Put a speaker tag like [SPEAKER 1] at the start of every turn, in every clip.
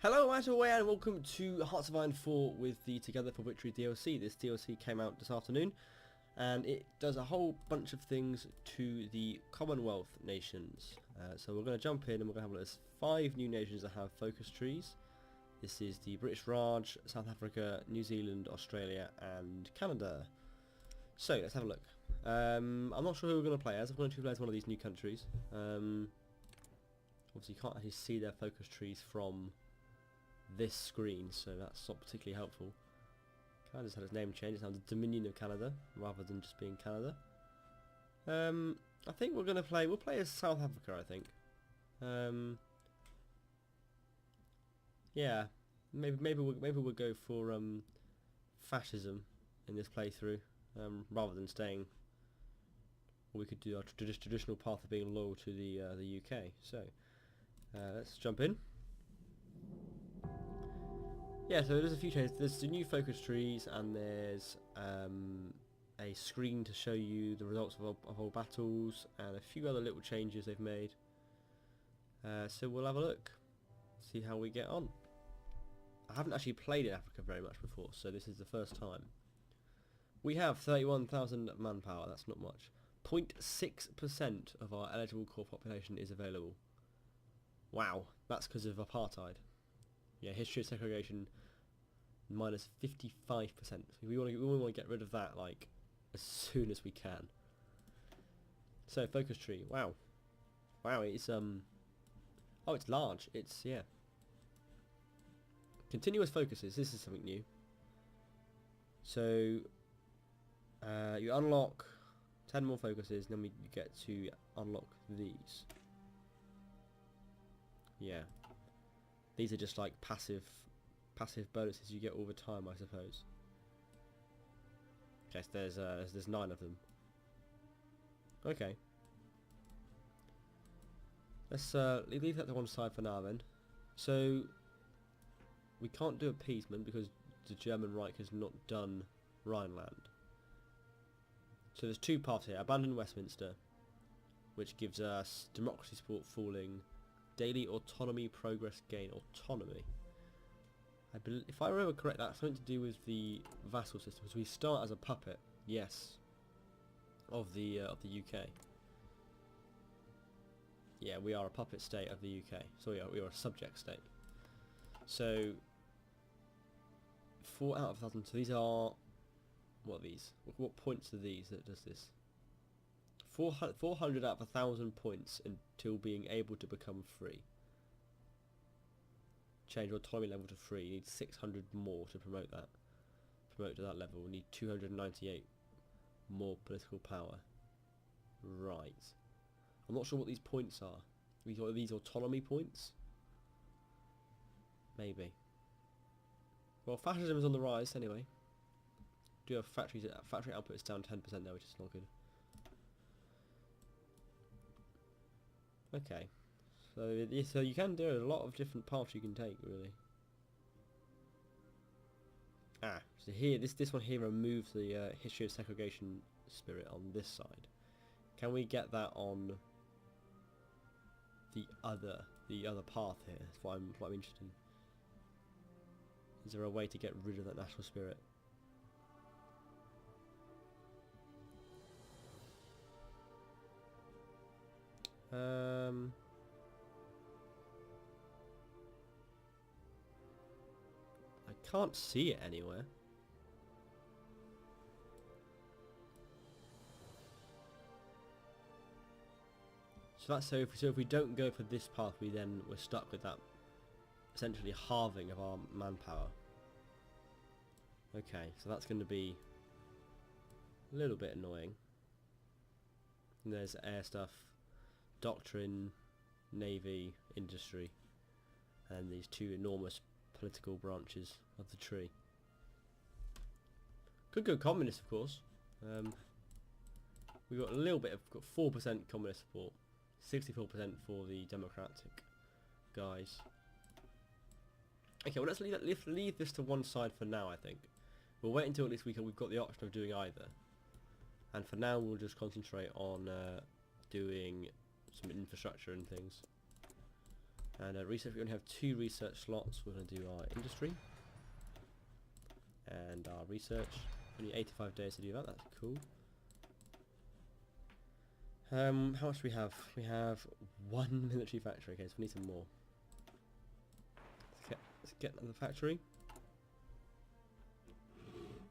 [SPEAKER 1] Hello, HOI4 and welcome to Hearts of Iron 4 with the Together for Victory DLC. This DLC came out this afternoon and it does a whole bunch of things to the Commonwealth nations. So we're going to jump in and we're going to have there's 5 new nations that have focus trees. This is the British Raj, South Africa, New Zealand, Australia and Canada. So let's have a look. I'm not sure who we're going to play as. I'm going to play as one of these new countries. Obviously you can't actually see their focus trees from this screen, so that's not particularly helpful. Canada's had its name changed. It's now the Dominion of Canada rather than just being Canada. I think we'll play as South Africa, I think. Yeah, maybe we'll go for fascism in this playthrough rather than staying. Or we could do our traditional path of being loyal to the UK. So let's jump in. Yeah, so there's a few changes. There's the new focus trees and there's a screen to show you the results of all battles and a few other little changes they've made. So we'll have a look, see how we get on. I haven't actually played in Africa very much before, so this is the first time. We have 31,000 manpower, that's not much. 0.6% of our eligible core population is available. Wow, that's because of apartheid. Yeah, history of segregation minus 55%. We want to get rid of that like as soon as we can. So focus tree. Wow, it's oh, it's large. It's yeah. Continuous focuses. This is something new. So you unlock 10 more focuses, and then you get to unlock these. Yeah. These are just like passive bonuses you get all the time, I suppose. Yes, there's 9 of them. Okay. Let's leave that to one side for now then. So we can't do appeasement because the German Reich has not done Rhineland. So there's 2 paths here. Abandon Westminster, which gives us democracy support falling. Daily autonomy progress gain autonomy. If I remember correct, that's something to do with the vassal system. So we start as a puppet, yes, of the UK. Yeah, we are a puppet state of the UK. So we are a subject state. So 4 out of 1,000. So these are what are these? What points are these that does this? 400 out of 1,000 points until being able to become free. Change autonomy level to free. You need 600 more to promote that. Promote to that level. We need 298 more political power. Right. I'm not sure what these points are. Are these autonomy points? Maybe. Well, fascism is on the rise anyway. Do have factory output is down 10% now, which is not good. Okay, so you can do a lot of different paths you can take, really. So here, this one here removes the history of segregation spirit on this side. Can we get that on the other path here? That's what I'm interested in. Is there a way to get rid of that national spirit? I can't see it anywhere. So if we don't go for this path, we're stuck with that essentially halving of our manpower. Okay, so that's going to be a little bit annoying. And there's air stuff, doctrine, navy, industry, and these 2 enormous political branches of the tree. Could go communist, of course. We've got a little bit of 4% communist support, 64% for the democratic guys. Okay, well let's leave this to one side for now. I think we'll wait until at least we've got the option of doing either. And for now, we'll just concentrate on doing some infrastructure and things. And research, we only have 2 research slots. We're going to do our industry and our research. Only 85 days to do that, that's cool. How much do we have? We have 1 military factory, okay, so we need some more. Let's get another factory.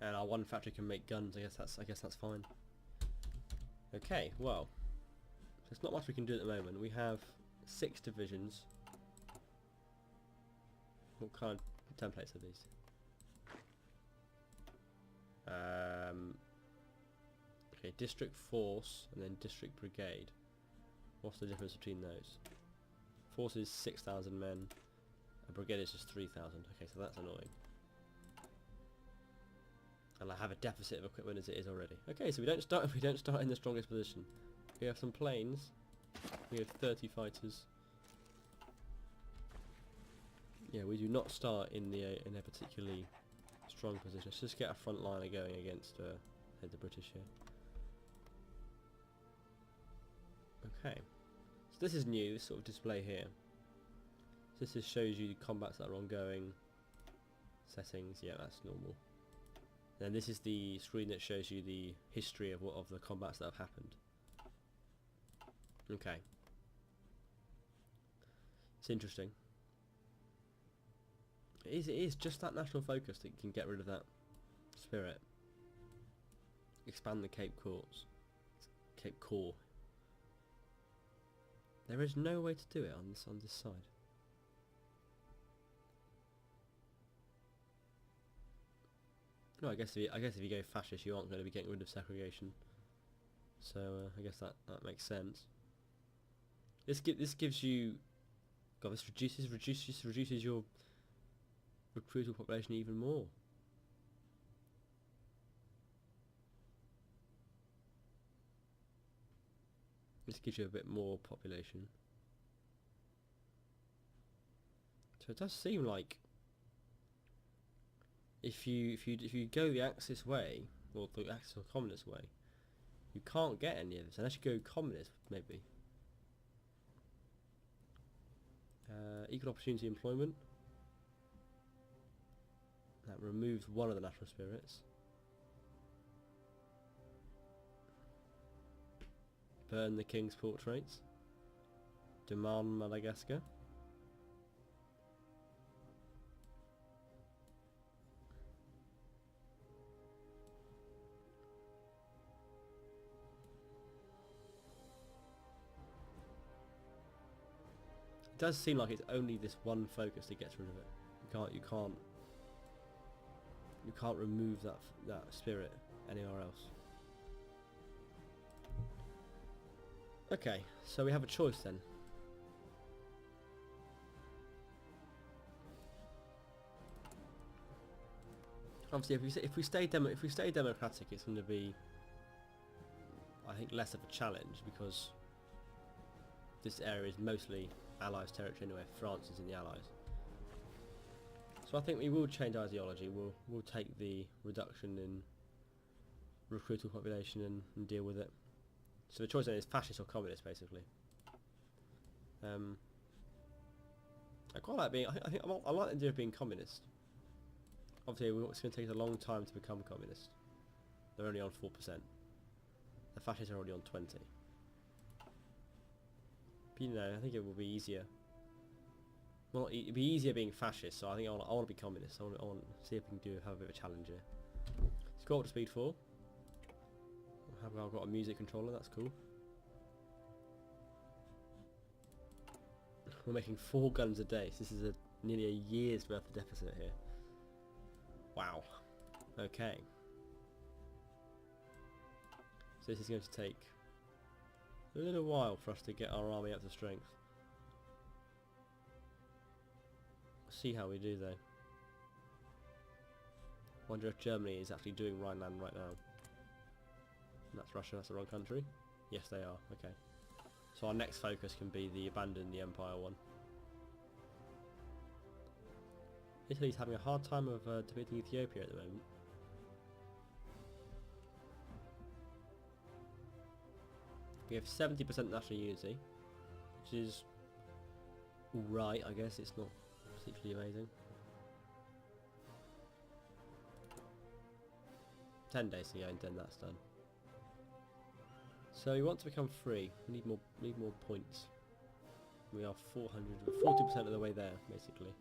[SPEAKER 1] And our 1 factory can make guns, I guess that's fine. Okay, well, there's not much we can do at the moment. We have 6 divisions. What kind of templates are these? Okay, district force and then district brigade. What's the difference between those? Force is 6,000 men. A brigade is just 3,000. Okay, so that's annoying. And I have a deficit of equipment as it is already. Okay, so we don't start in the strongest position. We have some planes. We have 30 fighters. Yeah, we do not start in a particularly strong position. Let's just get a front liner going against the British here. Okay, so this is new. This sort of display here. So this just shows you the combats that are ongoing. Settings, yeah, that's normal. Then this is the screen that shows you the history of the combats that have happened. Okay, it's interesting. It is just that national focus that can get rid of that spirit. Expand the Cape Core. There is no way to do it on this side. No, I guess if you go fascist, you aren't going to be getting rid of segregation. So I guess that makes sense. This gives you. God, this reduces your recruitable population even more. This gives you a bit more population. So it does seem like if you go the Axis way, or the Axis or Communist way, you can't get any of this unless you go Communist, maybe. Equal opportunity employment. That removes one of the national spirits. Burn the king's portraits. Demand Madagascar. It does seem like it's only this one focus that gets rid of it. You can't remove that spirit anywhere else. Okay, so we have a choice then. Obviously, if we stay democratic, it's going to be, I think, less of a challenge because this area is mostly Allies territory anyway. France is in the Allies, so I think we will change ideology. We'll take the reduction in recruitable population and deal with it. So the choice then is fascist or communist, basically. I quite like being. I like the idea of being communist. Obviously, it's going to take a long time to become communist. They're only on 4%. The fascists are already on 20. But, you know, I think it will be easier. Well, it'd be easier being fascist. So I think I want to be communist. I want to see if we can have a bit of a challenge here. Let's go up to speed 4. I've got a music controller, that's cool. We're making 4 guns a day, so this is nearly a year's worth of deficit here. Wow. Okay. So this is going to take a little while for us to get our army up to strength. See how we do though. Wonder if Germany is actually doing Rhineland right now. That's Russia, that's the wrong country. Yes, they are. Okay. So our next focus can be the abandon the empire one. Italy's having a hard time of defeating Ethiopia at the moment. We have 70% national unity, which is alright, I guess. It's not particularly amazing. 10 days, so yeah, and then that's done. So we want to become free. We need more points. We are 40% of the way there, basically.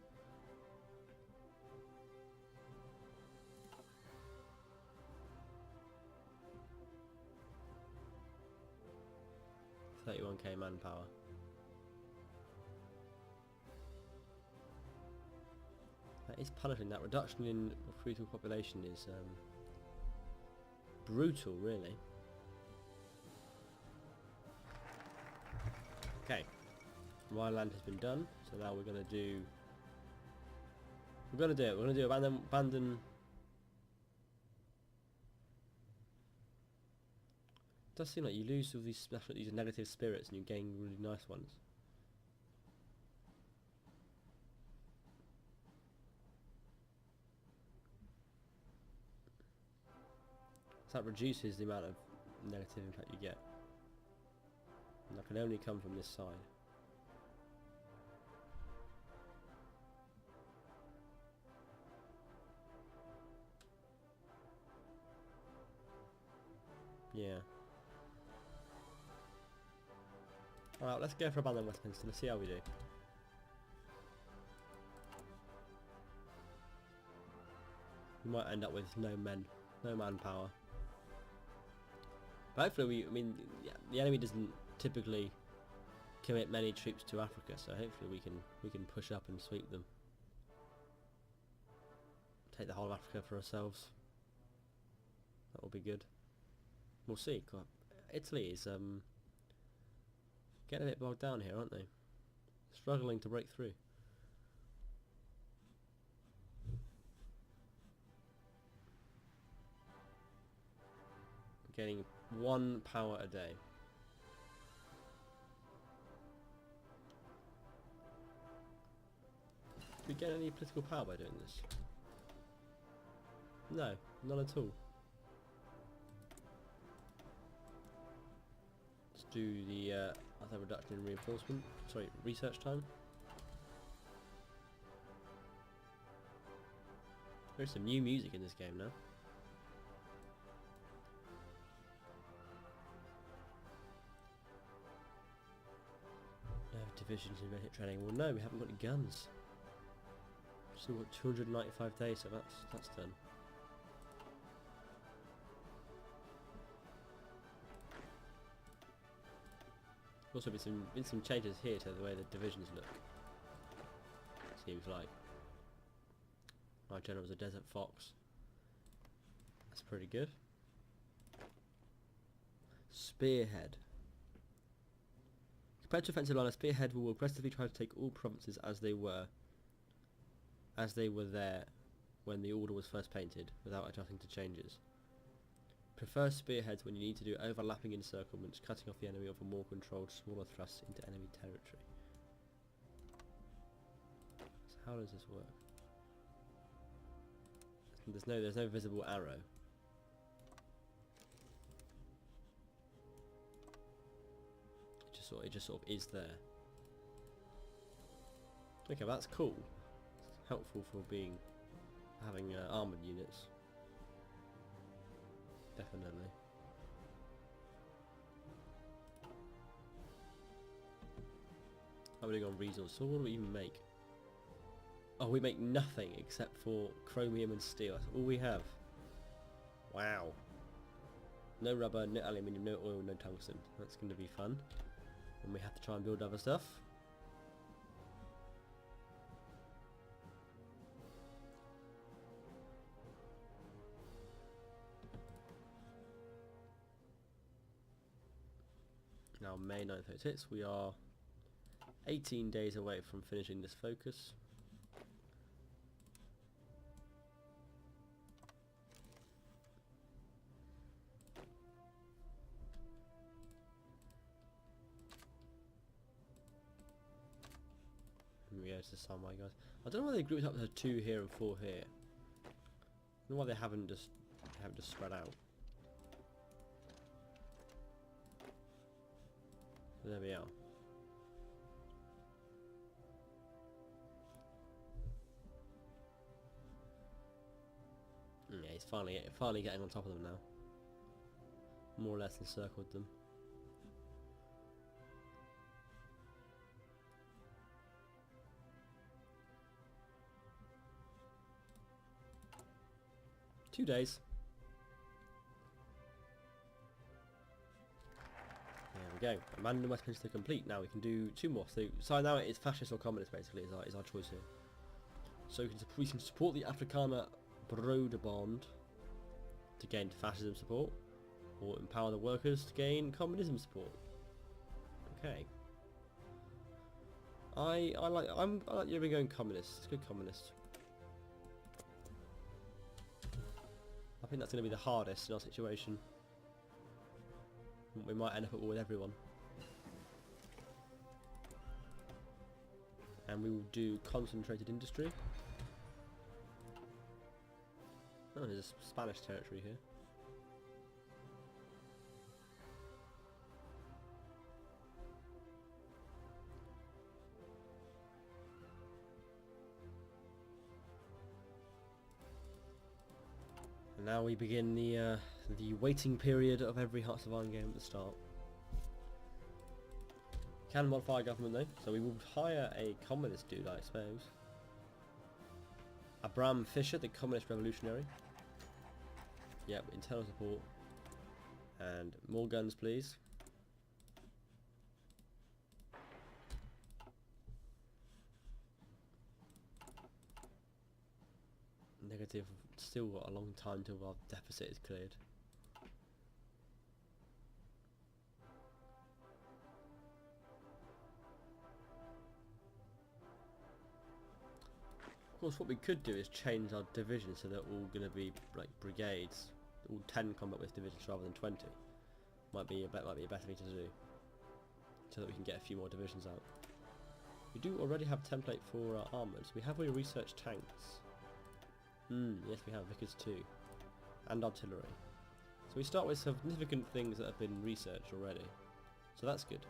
[SPEAKER 1] £31k manpower. That is punishing. That reduction in recruitable population is brutal, really. Okay, my land has been done, so now we're gonna do. We're gonna do it. We're gonna do abandon. It does seem like you lose all these negative spirits and you gain really nice ones. So that reduces the amount of negative impact you get. And that can only come from this side. Yeah. Alright, let's go for Abandon Westminster. Let's see how we do. We might end up with no manpower. But hopefully yeah, the enemy doesn't typically commit many troops to Africa, so hopefully we can push up and sweep them. Take the whole of Africa for ourselves. That will be good. We'll see. God, Italy is getting a bit bogged down here, aren't they? Struggling to break through. Getting 1 power a day. Do we get any political power by doing this? No, none at all. Let's do the other reduction in reinforcement. Sorry, research time. There's some new music in this game now. Divisions in medic training. Well, no, we haven't got any guns. So we've got 295 days, so that's done. Also, been some changes here to the way the divisions look. Seems like my general's a desert fox. That's pretty good. Spearhead. Compared to offensive line, a spearhead will aggressively try to take all provinces as they were there when the order was first painted, without adjusting to changes. Prefer spearheads when you need to do overlapping encirclements, cutting off the enemy, or for more controlled, smaller thrusts into enemy territory. So how does this work? There's no visible arrow. It just sort of is there. Okay, that's cool. It's helpful for having armoured units. Definitely. How are we doing on resources? So what do we even make? Oh, we make nothing except for chromium and steel. That's all we have. Wow. No rubber, no aluminium, no oil, no tungsten. That's going to be fun. And we have to try and build other stuff. Now May 9th, we are 18 days away from finishing this focus. Yeah, it's just some, guys. I don't know why they grouped up to 2 here and 4 here. I don't know why they haven't just spread out. There we are. he's finally getting on top of them now. More or less encircled them. Two days. There we go. Abandon West Peninsula complete. Now we can do 2 more. So now it's fascist or communist basically is our choice here. So we can support the Afrikaner Broederbond to gain fascism support, or empower the workers to gain communism support. Okay. I like you going communist. It's good communist. I think that's going to be the hardest in our situation. We might end up at war with everyone. And we will do concentrated industry. Oh, there's a Spanish territory here. And now we begin the waiting period of every Hearts of Iron game at the start. Can modify government though, so we will hire a communist dude, I suppose. Abram Fischer, the communist revolutionary. Yep, internal support. And more guns, please. Negative, still got a long time till our deficit is cleared. Of course, what we could do is change our divisions so they're all going to be like brigades, all 10 combat with divisions rather than 20. Might be a better thing to do, so that we can get a few more divisions out. We do already have a template for our armors. We have already researched tanks. Yes, we have Vickers 2 and artillery. So we start with significant things that have been researched already. So that's good.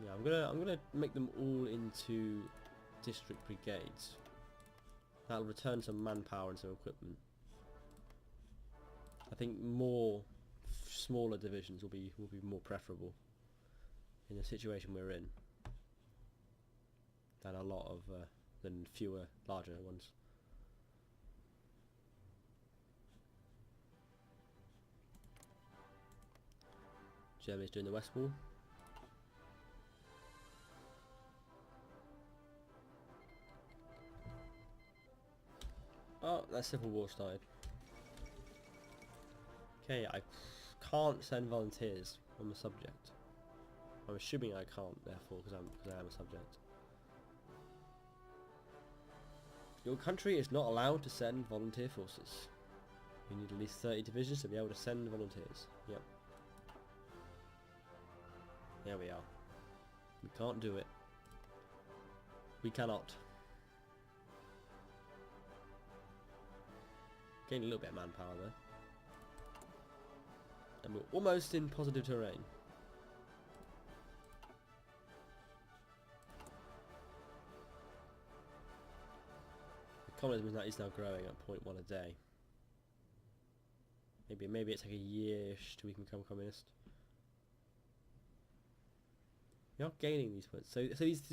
[SPEAKER 1] Yeah, I'm gonna make them all into district brigades. That'll return some manpower and some equipment. I think more smaller divisions will be more preferable in the situation we're in than a lot of than fewer larger ones. Germany's doing the West Wall. Oh, that civil war started. Okay, I can't send volunteers on the subject. I'm assuming I can't, therefore, because I am a subject. Your country is not allowed to send volunteer forces. You need at least 30 divisions to be able to send volunteers. Yep. There we are. We can't do it. We cannot. Gain a little bit of manpower there. And we're almost in positive terrain. The communism is now growing at 0.1 a day. Maybe it's like a year-ish till we can become communist. We are gaining these points. So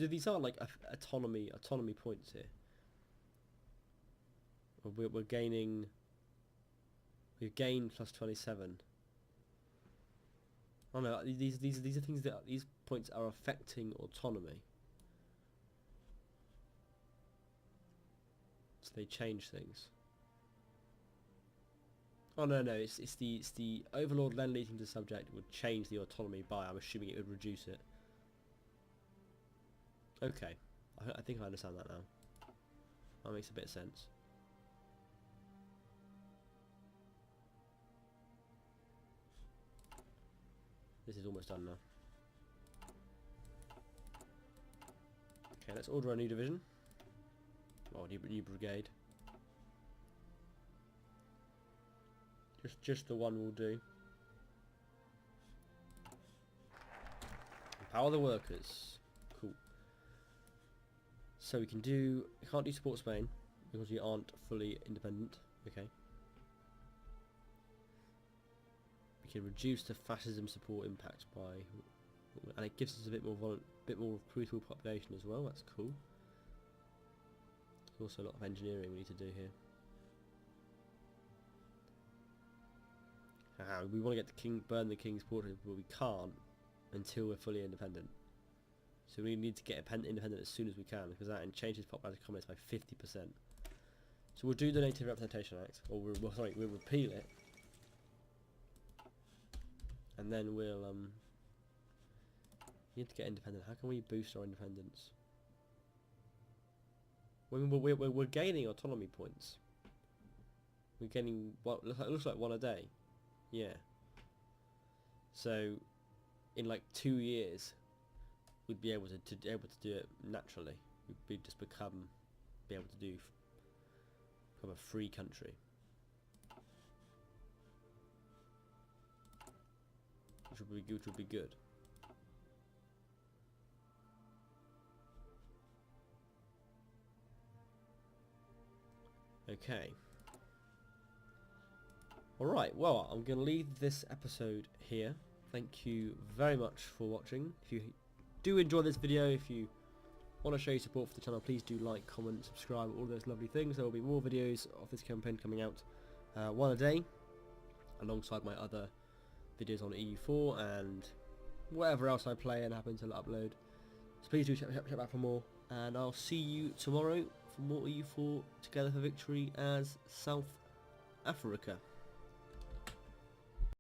[SPEAKER 1] these are like autonomy points here. We're gaining. We've gained plus 27. Oh no, these are things that these points are affecting autonomy. So they change things. Oh no, it's the overlord then leading to subject would change the autonomy by. I'm assuming it would reduce it. Okay, I think I understand that now. That makes a bit of sense. This is almost done now. Okay, let's order a new division. Oh, new brigade. Just the one will do. Empower the workers. Cool. So we can't do support Spain. because you aren't fully independent. Okay. We can reduce the fascism support impact by, and it gives us a bit more brutal population as well. That's cool. There's also a lot of engineering we need to do here. We want to get burn the king's portrait, but we can't until we're fully independent. So we need to get independent as soon as we can, because that changes population comments by 50%. So we'll do the Native Representation Act, or we'll repeal it, and then we'll need to get independent. How can we boost our independence? We're gaining autonomy points. We're getting what looks like 1 a day. Yeah. So in like 2 years, we'd be able to do it naturally. We'd just be able to become a free country. Which would be good. Okay. Alright, well, I'm going to leave this episode here. Thank you very much for watching. If you do enjoy this video, if you want to show your support for the channel, please do like, comment, subscribe, all those lovely things. There will be more videos of this campaign coming out, 1 a day, alongside my other videos on EU4 and whatever else I play and happen to upload. So please do check back for more, and I'll see you tomorrow for more EU4 Together for Victory as South Africa.